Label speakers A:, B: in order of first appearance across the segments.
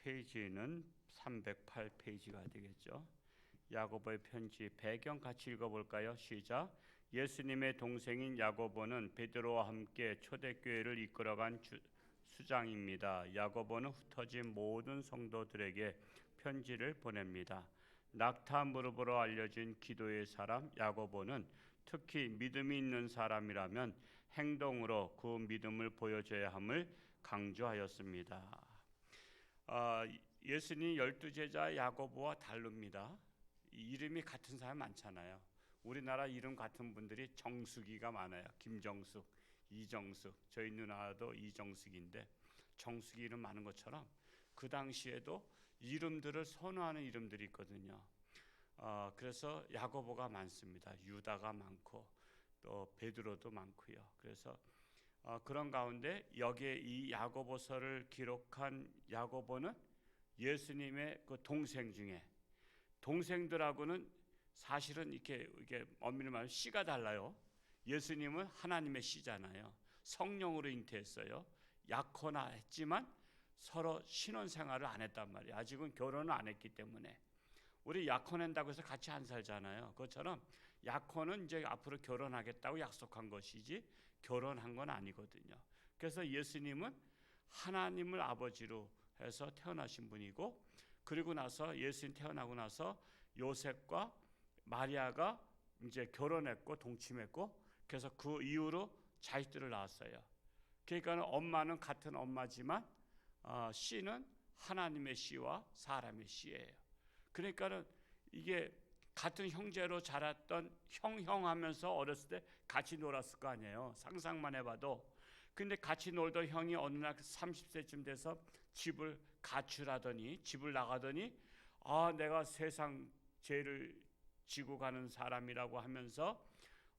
A: 페이지는 308페이지가 되겠죠. 야고보의 편지 배경 같이 읽어볼까요? 시작. 예수님의 동생인 야고보는 베드로와 함께 초대교회를 이끌어간 수장입니다. 야고보는 흩어진 모든 성도들에게 편지를 보냅니다. 낙타 무릎으로 알려진 기도의 사람 야고보는 특히 믿음이 있는 사람이라면 행동으로 그 믿음을 보여줘야 함을 강조하였습니다. 예수님 12제자 야고보와 다릅니다. 이름이 같은 사람 많잖아요. 우리나라 이름 같은 분들이 정숙이가 많아요. 김정숙, 이정숙. 저희 누나도 이정숙인데 정숙이 이름 많은 것처럼 그 당시에도 이름들을 선호하는 이름들이 있거든요. 그래서 야고보가 많습니다. 유다가 많고 또 베드로도 많고요. 그래서 그런 가운데 여기에 이 야고보서를 기록한 야고보는 예수님의 그 동생 중에, 동생들하고는 사실은 이게 엄밀히 말하면 씨가 달라요. 예수님은 하나님의 씨잖아요. 성령으로 잉태했어요. 약혼하 했지만 서로 신혼생활을 안 했단 말이에요. 아직은 결혼을 안 했기 때문에. 우리 약혼한다고 해서 같이 안 살잖아요. 그것처럼 약혼은 이제 앞으로 결혼하겠다고 약속한 것이지 결혼한 건 아니거든요. 그래서 예수님은 하나님을 아버지로 해서 태어나신 분이고, 그리고 나서 예수님 태어나고 나서 요셉과 마리아가 이제 결혼했고 동침했고, 그래서 그 이후로 자식들을 낳았어요. 그러니까 엄마는 같은 엄마지만 씨는 하나님의 씨와 사람의 씨예요. 그러니까는 이게 같은 형제로 자랐던 형 하면서 어렸을 때 같이 놀았을 거 아니에요. 상상만 해봐도. 근데 같이 놀던 형이 어느 날 30세쯤 돼서 집을 가출하더니, 집을 나가더니 내가 세상 죄를 지고 가는 사람이라고 하면서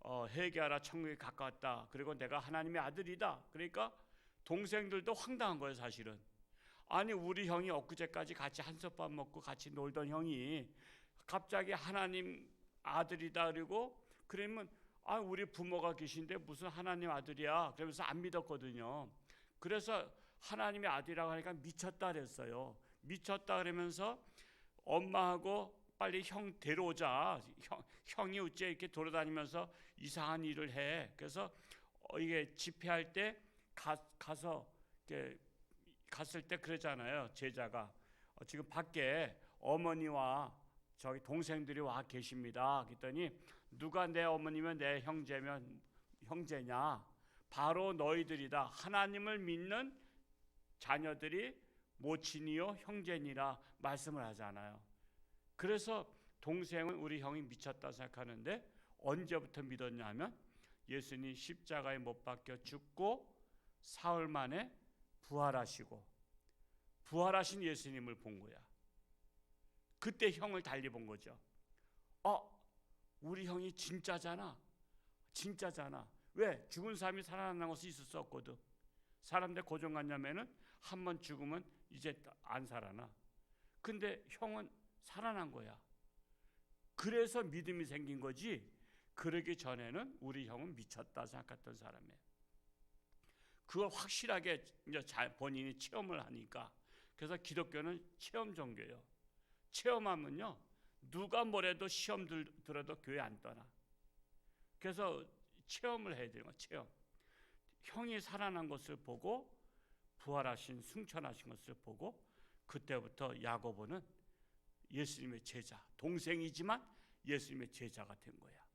A: 회개하라, 천국에 가까웠다. 그리고 내가 하나님의 아들이다. 그러니까 동생들도 황당한 거예요, 사실은. 아니, 우리 형이 엊그제까지 같이 한솥밥 먹고 같이 놀던 형이 갑자기 하나님 아들이다 그리고 그러면 우리 부모가 계신데 무슨 하나님 아들이야, 그러면서 안 믿었거든요. 그래서 하나님의 아들이라고 하니까 미쳤다 그랬어요. 미쳤다 그러면서 엄마하고 빨리 형 데려오자. 형이 어째 이렇게 돌아다니면서 이상한 일을 해. 그래서 이게 집회할 때 가서 이렇게 갔을 때 그러잖아요. 제자가 지금 밖에 어머니와 저기 동생들이 와 계십니다. 그랬더니 누가 내 어머니면 내 형제냐? 바로 너희들이다. 하나님을 믿는 자녀들이 모친이요 형제니라 말씀을 하잖아요. 그래서 동생은 우리 형이 미쳤다 생각하는데 언제부터 믿었냐면 예수님 십자가에 못 박혀 죽고 사흘 만에 부활하시고 부활하신 예수님을 본 거야. 그때 형을 달리 본 거죠. 우리 형이 진짜잖아. 왜? 죽은 사람이 살아나는 것이 있을 수 없거든. 사람들 고정관념에는 한 번 죽으면 이제 안 살아나. 근데 형은 살아난 거야. 그래서 믿음이 생긴 거지. 그러기 전에는 우리 형은 미쳤다 생각했던 사람이에요. 그걸 확실하게 이제 본인이 체험을 하니까. 그래서 기독교는 체험 종교예요. 체험하면요, 누가 뭐래도 시험 들어도 교회 안 떠나. 그래서 체험을 해야 되는 거예요. 체험. 형이 살아난 것을 보고 부활하신 승천하신 것을 보고 그때부터 야고보는 예수님의 제자, 동생이지만 예수님의 제자가 된 거야.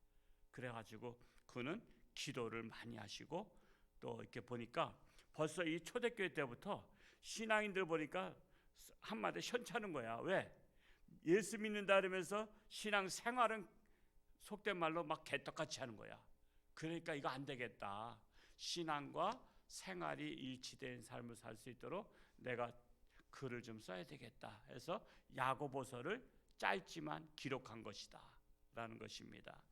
A: 그래가지고 그는 기도를 많이 하시고 또 이렇게 보니까 벌써 이 초대교회 때부터 신앙인들 보니까 한마디 현찮은 거야. 왜? 예수 믿는다 그러면서 신앙 생활은 속된 말로 막 개떡같이 하는 거야. 그러니까 이거 안 되겠다. 신앙과 생활이 일치된 삶을 살 수 있도록 내가 글을 좀 써야 되겠다 해서 야고보서를 짧지만 기록한 것이다 라는 것입니다.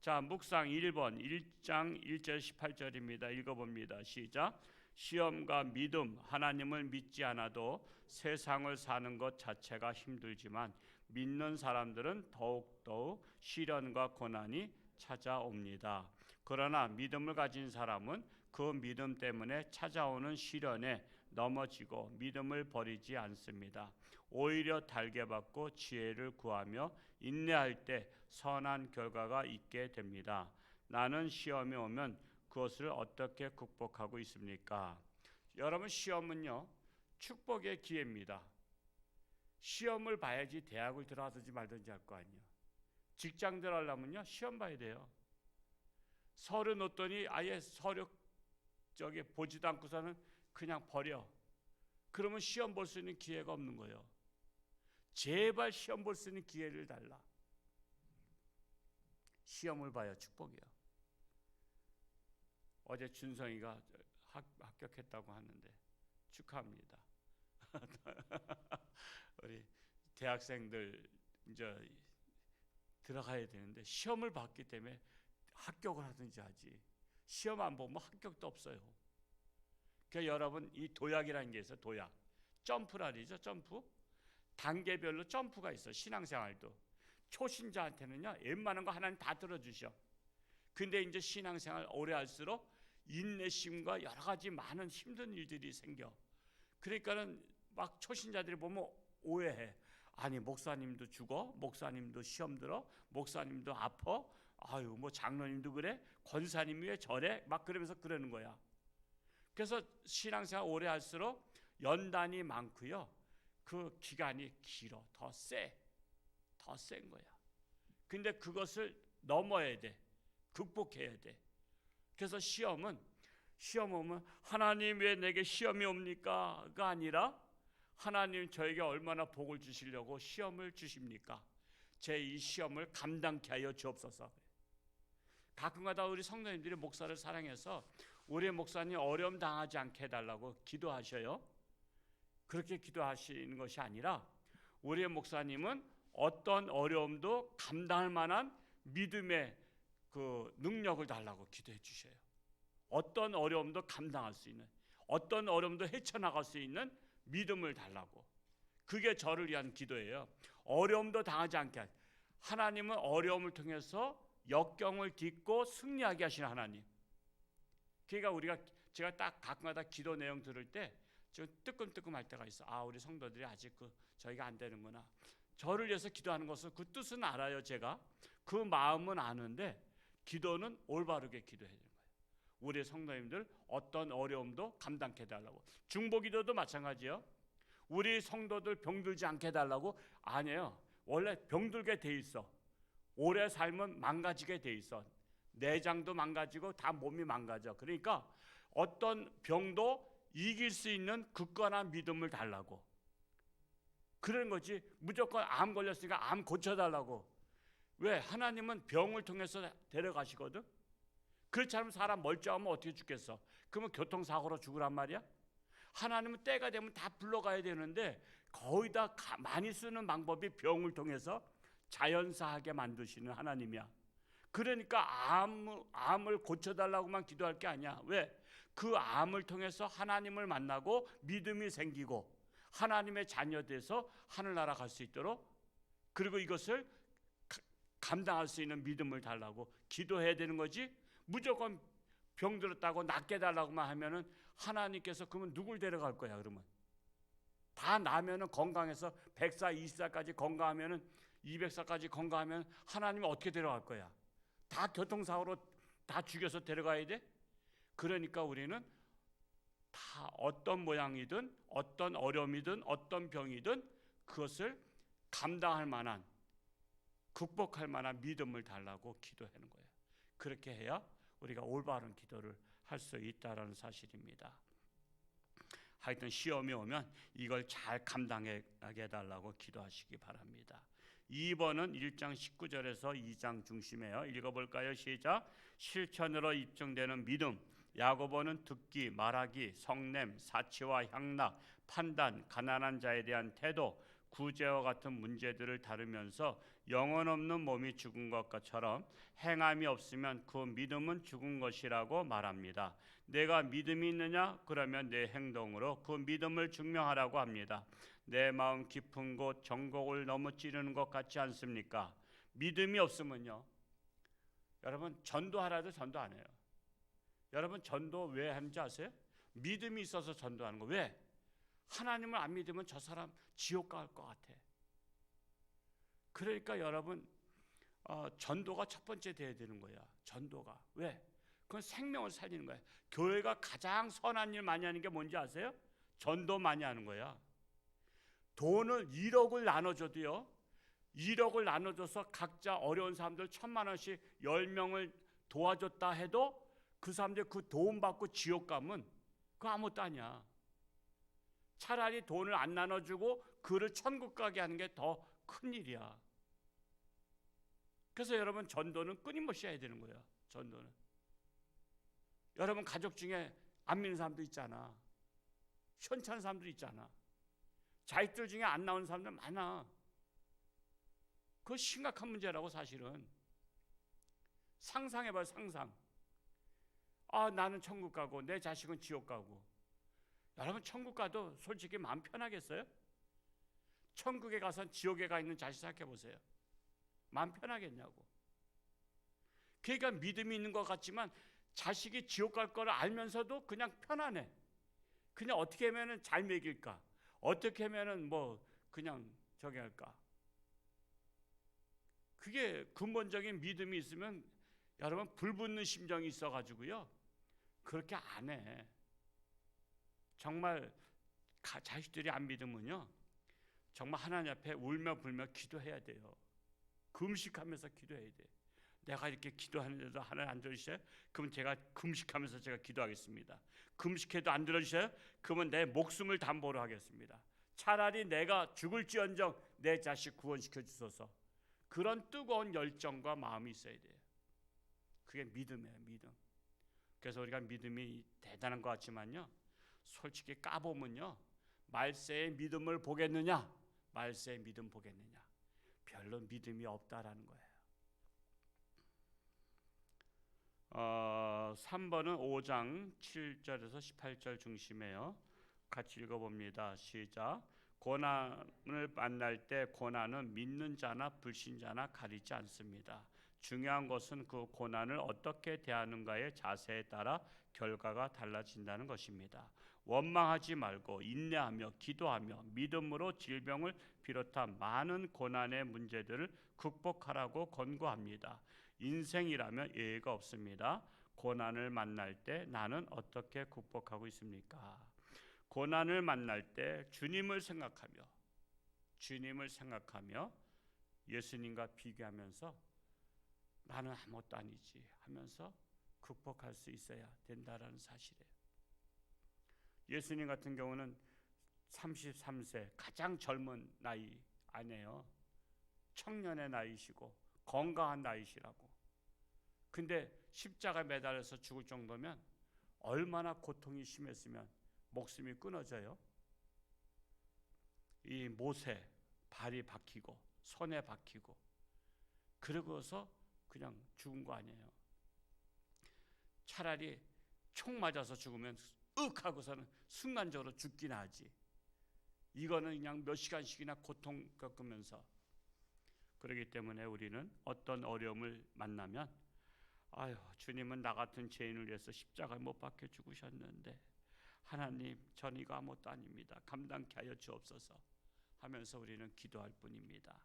A: 자, 묵상 1번 1장 1절 18절입니다. 읽어봅니다. 시작. 시험과 믿음, 하나님을 믿지 않아도 세상을 사는 것 자체가 힘들지만 믿는 사람들은 더욱더욱 시련과 고난이 찾아옵니다. 그러나 믿음을 가진 사람은 그 믿음 때문에 찾아오는 시련에 넘어지고 믿음을 버리지 않습니다. 오히려 달게 받고 지혜를 구하며 인내할 때 선한 결과가 있게 됩니다. 나는 시험이 오면 그것을 어떻게 극복하고 있습니까? 여러분, 시험은요 축복의 기회입니다. 시험을 봐야지 대학을 들어가든지 말든지 할 거 아니에요. 직장 들어가려면요 시험 봐야 돼요. 서류 놓더니 아예 서류 보지도 않고서는 그냥 버려. 그러면 시험 볼 수 있는 기회가 없는 거예요. 제발 시험 볼 수 있는 기회를 달라. 시험을 봐야 축복이요. 어제 준성이가 합격했다고 하는데 축하합니다. 우리 대학생들 이제 들어가야 되는데 시험을 봤기 때문에 합격을 하든지 하지. 시험 안 보면 합격도 없어요. 그러니까 여러분 이 도약이라는 게 있어요. 도약. 점프라 그러죠. 점프. 단계별로 점프가 있어. 신앙생활도. 초신자한테는요 웬만한 거 하나님 다 들어주셔. 근데 이제 신앙생활 오래 할수록 인내심과 여러 가지 많은 힘든 일들이 생겨. 그러니까는 막 초신자들이 보면 오해해. 아니 목사님도 죽어? 목사님도 시험 들어? 목사님도 아파? 아유 뭐 장로님도 그래? 권사님이 왜 저래? 막 그러면서 그러는 거야. 그래서 신앙생활 오래 할수록 연단이 많고요. 그 기간이 길어. 더 센 거야. 근데 그것을 넘어야 돼. 극복해야 돼. 그래서 시험 오면 하나님 왜 내게 시험이 옵니까? 가 아니라 하나님 저에게 얼마나 복을 주시려고 시험을 주십니까? 제 이 시험을 감당케 하여 주옵소서. 가끔가다 우리 성도님들이 목사를 사랑해서 우리 목사님 어려움 당하지 않게 해달라고 기도하셔요. 그렇게 기도하시는 것이 아니라 우리 목사님은 어떤 어려움도 감당할 만한 믿음의 그 능력을 달라고 기도해 주셔요. 어떤 어려움도 감당할 수 있는, 어떤 어려움도 헤쳐나갈 수 있는 믿음을 달라고. 그게 저를 위한 기도예요. 어려움도 당하지 않게. 하나님은 어려움을 통해서 역경을 딛고 승리하게 하시는 하나님. 그러니까 제가 딱 가끔가다 기도 내용 들을 때 좀 뜨끔뜨끔할 때가 있어. 아, 우리 성도들이 아직 저희가 안 되는구나. 저를 위해서 기도하는 것은 그 뜻은 알아요. 제가 그 마음은 아는데 기도는 올바르게 기도해야 되는 거예요. 우리 성도님들 어떤 어려움도 감당케 해달라고. 중보기도도 마찬가지예요. 우리 성도들 병들지 않게 해달라고. 아니에요. 원래 병들게 돼 있어. 오래 살면 망가지게 돼 있어. 내장도 망가지고 다 몸이 망가져. 그러니까 어떤 병도 이길 수 있는 굳건한 믿음을 달라고. 그런 거지. 무조건 암 걸렸으니까 암 고쳐달라고. 왜? 하나님은 병을 통해서 데려가시거든. 그렇지 않으면 사람 멀쩡하면 어떻게 죽겠어? 그러면 교통사고로 죽으란 말이야? 하나님은 때가 되면 다 불러가야 되는데 거의 다 많이 쓰는 방법이 병을 통해서 자연사하게 만드시는 하나님이야. 그러니까 암을 고쳐달라고만 기도할 게 아니야. 왜? 그 암을 통해서 하나님을 만나고 믿음이 생기고 하나님의 자녀 돼서 하늘나라 갈 수 있도록, 그리고 이것을 감당할 수 있는 믿음을 달라고 기도해야 되는 거지. 무조건 병들었다고 낫게 달라고만 하면은 하나님께서 그러면 누굴 데려갈 거야? 그러면 다 나면은 건강해서 100살 20살까지 건강하면은 200살까지 건강하면 하나님은 어떻게 데려갈 거야? 다 교통사고로 다 죽여서 데려가야 돼? 그러니까 우리는 다 어떤 모양이든 어떤 어려움이든 어떤 병이든 그것을 감당할 만한, 극복할 만한 믿음을 달라고 기도하는 거예요. 그렇게 해야 우리가 올바른 기도를 할 수 있다는 사실입니다. 하여튼 시험이 오면 이걸 잘 감당하게 해달라고 기도하시기 바랍니다. 2번은 1장 19절에서 2장 중심이에요. 읽어볼까요? 시작. 실천으로 입증되는 믿음. 야고보는 듣기, 말하기, 성냄, 사치와 향락, 판단, 가난한 자에 대한 태도, 구제와 같은 문제들을 다루면서 영혼 없는 몸이 죽은 것처럼 행함이 없으면 그 믿음은 죽은 것이라고 말합니다. 내가 믿음이 있느냐? 그러면 내 행동으로 그 믿음을 증명하라고 합니다. 내 마음 깊은 곳 정곡을 너무 찌르는 것 같지 않습니까? 믿음이 없으면요, 여러분 전도하라도 전도 안 해요. 여러분 전도 왜 하는지 아세요? 믿음이 있어서 전도하는 거. 왜? 하나님을 안 믿으면 저 사람 지옥 갈 것 같아. 그러니까 여러분, 전도가 첫 번째 돼야 되는 거야. 전도가. 왜? 그건 생명을 살리는 거야. 교회가 가장 선한 일 많이 하는 게 뭔지 아세요? 전도 많이 하는 거야. 돈을 1억을 나눠줘도요, 1억을 나눠줘서 각자 어려운 사람들 1,000만 원씩 10명을 도와줬다 해도 그 사람들 그 도움 받고 지옥 가면 그거 아무것도 아니야. 차라리 돈을 안 나눠주고 그를 천국 가게 하는 게 더 큰 일이야. 그래서 여러분, 전도는 끊임없이 해야 되는 거야. 전도는. 여러분 가족 중에 안 믿는 사람도 있잖아. 현찬 사람도 있잖아. 자식들 중에 안 나오는 사람들 많아. 그거 심각한 문제라고. 사실은 상상해봐요. 상상. 나는 천국 가고 내 자식은 지옥 가고. 여러분, 천국 가도 솔직히 마음 편하겠어요? 천국에 가서 지옥에 가 있는 자식 생각해보세요. 마음 편하겠냐고. 그러니까 믿음이 있는 것 같지만 자식이 지옥 갈 거를 알면서도 그냥 편안해. 그냥 어떻게 하면 잘 먹일까, 어떻게 하면 그냥 저기 할까. 그게 근본적인 믿음이 있으면 여러분, 불붙는 심정이 있어가지고요, 그렇게 안 해. 정말 자식들이 안 믿으면요, 정말 하나님 앞에 울며 불며 기도해야 돼요. 금식하면서 기도해야 돼. 내가 이렇게 기도하는데도 하나님 안 들으셔요? 그럼 제가 금식하면서 제가 기도하겠습니다. 금식해도 안 들어주셔요? 그러면 내 목숨을 담보로 하겠습니다. 차라리 내가 죽을지언정 내 자식 구원시켜 주소서. 그런 뜨거운 열정과 마음이 있어야 돼요. 그게 믿음이에요. 믿음. 그래서 우리가 믿음이 대단한 것 같지만요, 솔직히 까보면요, 말세의 믿음을 보겠느냐, 말세의 믿음 보겠느냐, 별로 믿음이 없다라는 거예요. 3번은 5장 7절에서 18절 중심이에요. 같이 읽어봅니다. 시작. 고난을 만날 때 고난은 믿는 자나 불신자나 가리지 않습니다. 중요한 것은 그 고난을 어떻게 대하는가의 자세에 따라 결과가 달라진다는 것입니다. 원망하지 말고 인내하며 기도하며 믿음으로 질병을 비롯한 많은 고난의 문제들을 극복하라고 권고합니다. 인생이라면 예외가 없습니다. 고난을 만날 때 나는 어떻게 극복하고 있습니까? 고난을 만날 때 주님을 생각하며 예수님과 비교하면서 나는 아무것도 아니지 하면서 극복할 수 있어야 된다라는 사실이에요. 예수님 같은 경우는 33세 가장 젊은 나이 아니에요. 청년의 나이시고 건강한 나이시라고. 근데 십자가에 매달려서 죽을 정도면 얼마나 고통이 심했으면 목숨이 끊어져요. 이 못에 발이 박히고 손에 박히고 그러고서 그냥 죽은 거 아니에요. 차라리 총 맞아서 죽으면 윽 하고서는 순간적으로 죽긴 하지. 이거는 그냥 몇 시간씩이나 고통 겪으면서. 그렇기 때문에 우리는 어떤 어려움을 만나면 주님은 나 같은 죄인을 위해서 십자가에 못 박혀 죽으셨는데 하나님, 전 이거 아무것도 아닙니다. 감당케 하여 주옵소서 하면서 우리는 기도할 뿐입니다.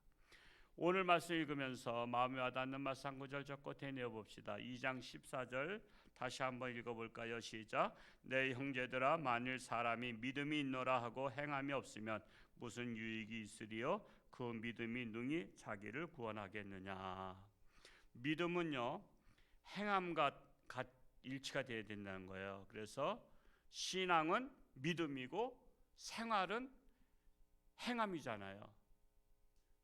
A: 오늘 말씀 읽으면서 마음에 와닿는 말씀 한 구절 적고 되뇌어 봅시다. 2장 14절 다시 한번 읽어볼까요? 시작. 내 형제들아, 만일 사람이 믿음이 있노라 하고 행함이 없으면 무슨 유익이 있으리요? 그 믿음이 능히 자기를 구원하겠느냐. 믿음은요, 행함과 일치가 되어야 된다는 거예요. 그래서 신앙은 믿음이고 생활은 행함이잖아요.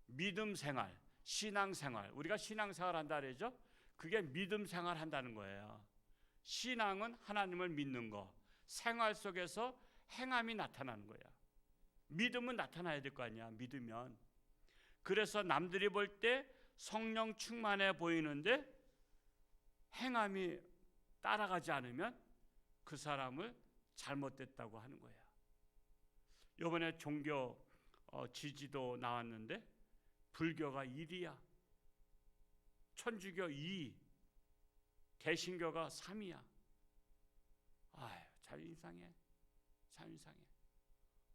A: 믿음 생활, 신앙 생활. 우리가 신앙 생활 한다 그러죠? 그게 믿음 생활 한다는 거예요. 신앙은 하나님을 믿는 거, 생활 속에서 행함이 나타나는 거야. 믿음은 나타나야 될 거 아니야, 믿으면. 그래서 남들이 볼 때 성령 충만해 보이는데 행함이 따라가지 않으면 그 사람을 잘못됐다고 하는 거야. 이번에 종교 지지도 나왔는데 불교가 1위야. 천주교 2위. 개신교가 3위야. 참 이상해.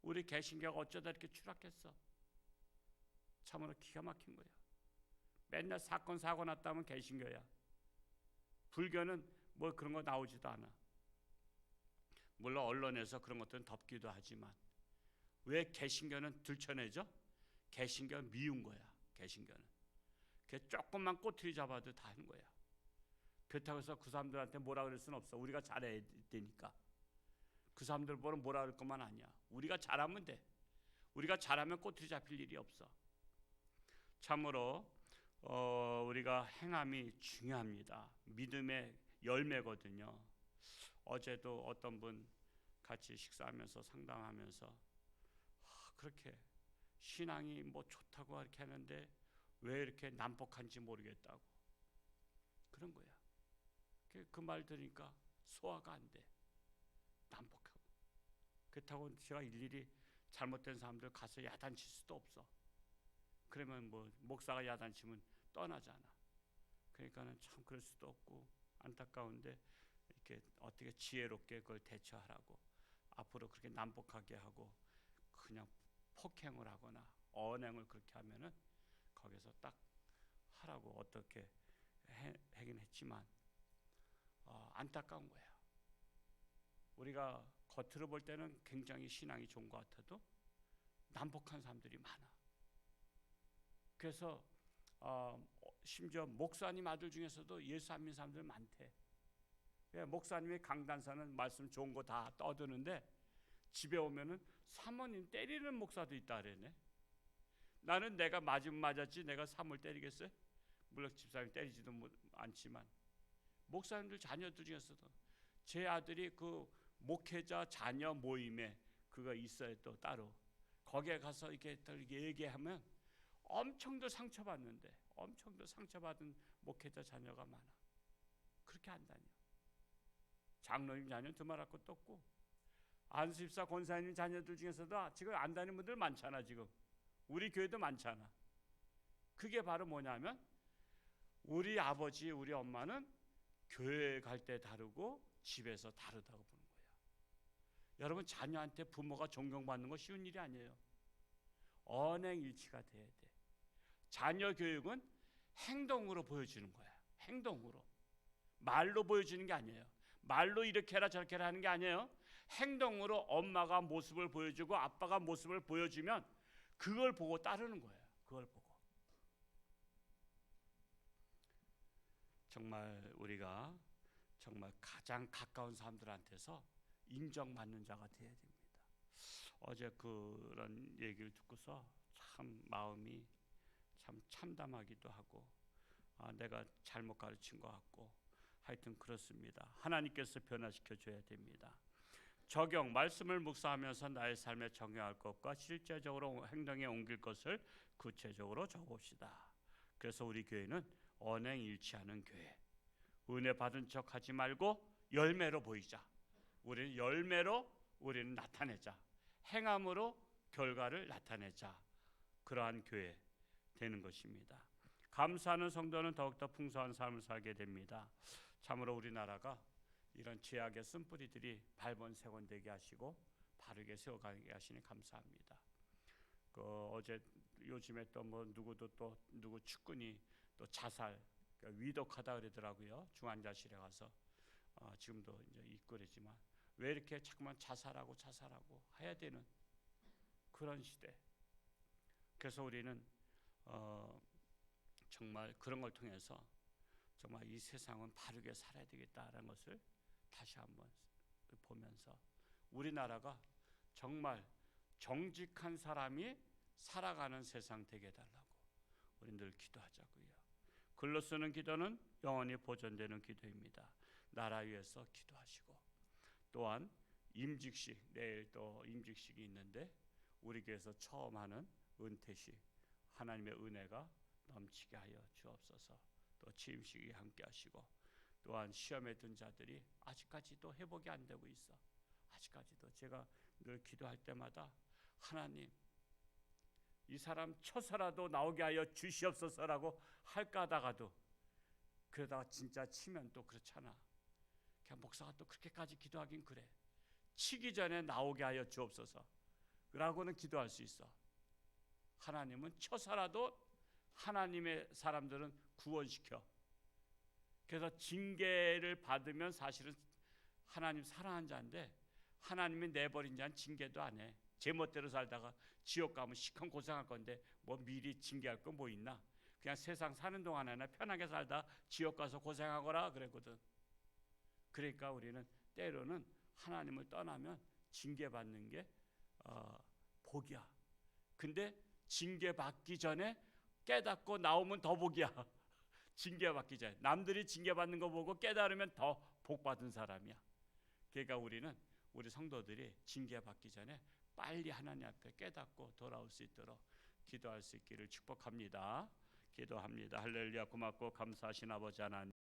A: 우리 개신교가 어쩌다 이렇게 추락했어? 참으로 기가 막힌 거야. 맨날 사건 사고 났다면 개신교야. 불교는 뭐 그런 거 나오지도 않아. 물론 언론에서 그런 것들은 덮기도 하지만 왜 개신교는 들춰내죠? 개신교는 미운 거야. 개신교는 그 조금만 꼬투리 잡아도 다 하는 거야. 그렇다고 해서 그 사람들한테 뭐라 그럴 수는 없어. 우리가 잘해야 되니까. 그 사람들 보면 뭐라 그럴 것만 아니야. 우리가 잘하면 돼. 우리가 잘하면 꼬투리 잡힐 일이 없어. 참으로 우리가 행함이 중요합니다. 믿음의 열매거든요. 어제도 어떤 분 같이 식사하면서 상담하면서 그렇게 신앙이 뭐 좋다고 이렇게 하는데 왜 이렇게 난폭한지 모르겠다고 그런 거야. 그 말 들으니까 소화가 안 돼. 난폭하고. 그렇다고 제가 일일이 잘못된 사람들 가서 야단칠 수도 없어. 그러면 뭐 목사가 야단치면 떠나잖아. 그러니까는 참 그럴 수도 없고 안타까운데 이렇게 어떻게 지혜롭게 그걸 대처하라고 앞으로 그렇게 난폭하게 하고 그냥 폭행을 하거나 언행을 그렇게 하면은 거기서 딱 하라고 어떻게 하긴 했지만 안타까운 거야. 우리가 겉으로 볼 때는 굉장히 신앙이 좋은 것 같아도 난폭한 사람들이 많아. 그래서 심지어 목사님 아들 중에서도 예수 안 믿는 사람들 많대. 목사님이 강단사는 말씀 좋은 거 다 떠드는데 집에 오면은 사모님 때리는 목사도 있다 그러네. 나는 내가 맞으면 맞았지 내가 사모를 때리겠어요? 물론 집사님 때리지도 않지만 목사님들 자녀들 중에서도 제 아들이 그 목회자 자녀 모임에 그거 있어요. 또 따로 거기에 가서 이렇게 얘기하면 엄청도 상처받는데 엄청도 상처받은 목회자 자녀가 많아. 그렇게 안 다녀. 장로님 자녀는 두말할 것도 없고 안수집사 권사님 자녀들 중에서도 지금 안 다니는 분들 많잖아. 지금 우리 교회도 많잖아. 그게 바로 뭐냐면 우리 아버지 우리 엄마는 교회 갈 때 다르고 집에서 다르다고 보는 거야. 여러분 자녀한테 부모가 존경받는 거 쉬운 일이 아니에요. 언행일치가 돼야 돼. 자녀 교육은 행동으로 보여주는 거야. 행동으로. 말로 보여주는 게 아니에요. 말로 이렇게 해라 저렇게 해라 하는 게 아니에요. 행동으로 엄마가 모습을 보여주고 아빠가 모습을 보여주면 그걸 보고 따르는 거예요. 그걸 보고. 정말 우리가 정말 가장 가까운 사람들한테서 인정받는 자가 되어야 됩니다. 어제 그런 얘기를 듣고서 참 마음이 참 참담하기도 하고 내가 잘못 가르친 것 같고 하여튼 그렇습니다. 하나님께서 변화시켜 줘야 됩니다. 적용, 말씀을 묵상하면서 나의 삶에 적용할 것과 실제적으로 행동에 옮길 것을 구체적으로 적읍시다. 그래서 우리 교회는 언행일치하는 교회. 은혜 받은 척 하지 말고 열매로 보이자. 우리는 열매로 우리는 나타내자. 행함으로 결과를 나타내자. 그러한 교회 되는 것입니다. 감사하는 성도는 더욱더 풍성한 삶을 살게 됩니다. 참으로 우리나라가 이런 죄악의 쓴뿌리들이 발본색원되게 하시고 바르게 세워가게 하시니 감사합니다. 어제 요즘에 또 뭐 누구 축구니 또 자살 위독하다 그러더라고요. 중환자실에 가서 지금도 이제 있고 그러지만 왜 이렇게 자꾸만 자살하고 해야 되는 그런 시대. 그래서 우리는 정말 그런 걸 통해서 정말 이 세상은 바르게 살아야 되겠다라는 것을 다시 한번 보면서 우리나라가 정말 정직한 사람이 살아가는 세상 되게 해달라고 우리 늘 기도하자고요. 글로 쓰는 기도는 영원히 보존되는 기도입니다. 나라 위해서 기도하시고 또한 임직식, 내일 또 임직식이 있는데 우리 교회에서 처음 하는 은퇴식 하나님의 은혜가 넘치게 하여 주옵소서. 또 취임식이 함께 하시고 또한 시험에 든 자들이 아직까지도 회복이 안 되고 있어. 아직까지도 제가 늘 기도할 때마다 하나님 이 사람 쳐서라도 나오게 하여 주시옵소서라고 할까 하다가도 그러다가 진짜 치면 또 그렇잖아. 그냥 목사가 또 그렇게까지 기도하긴 그래. 치기 전에 나오게 하여 주옵소서. 라고는 기도할 수 있어. 하나님은 쳐서라도 하나님의 사람들은 구원시켜. 그래서 징계를 받으면 사실은 하나님 사랑한 자인데 하나님이 내버린 자는 징계도 안 해. 제멋대로 살다가 지옥 가면 시큰 고생할 건데 뭐 미리 징계할 거 뭐 있나? 그냥 세상 사는 동안에는 편하게 살다 지옥 가서 고생하거라 그랬거든. 그러니까 우리는 때로는 하나님을 떠나면 징계받는 게 복이야. 근데 징계받기 전에 깨닫고 나오면 더 복이야. 징계받기 전에 남들이 징계받는 거 보고 깨달으면 더 복받은 사람이야. 그러니까 우리는 우리 성도들이 징계받기 전에 빨리 하나님 앞에 깨닫고 돌아올 수 있도록 기도할 수 있기를 축복합니다. 기도합니다. 할렐루야. 고맙고 감사하신 아버지 하나님,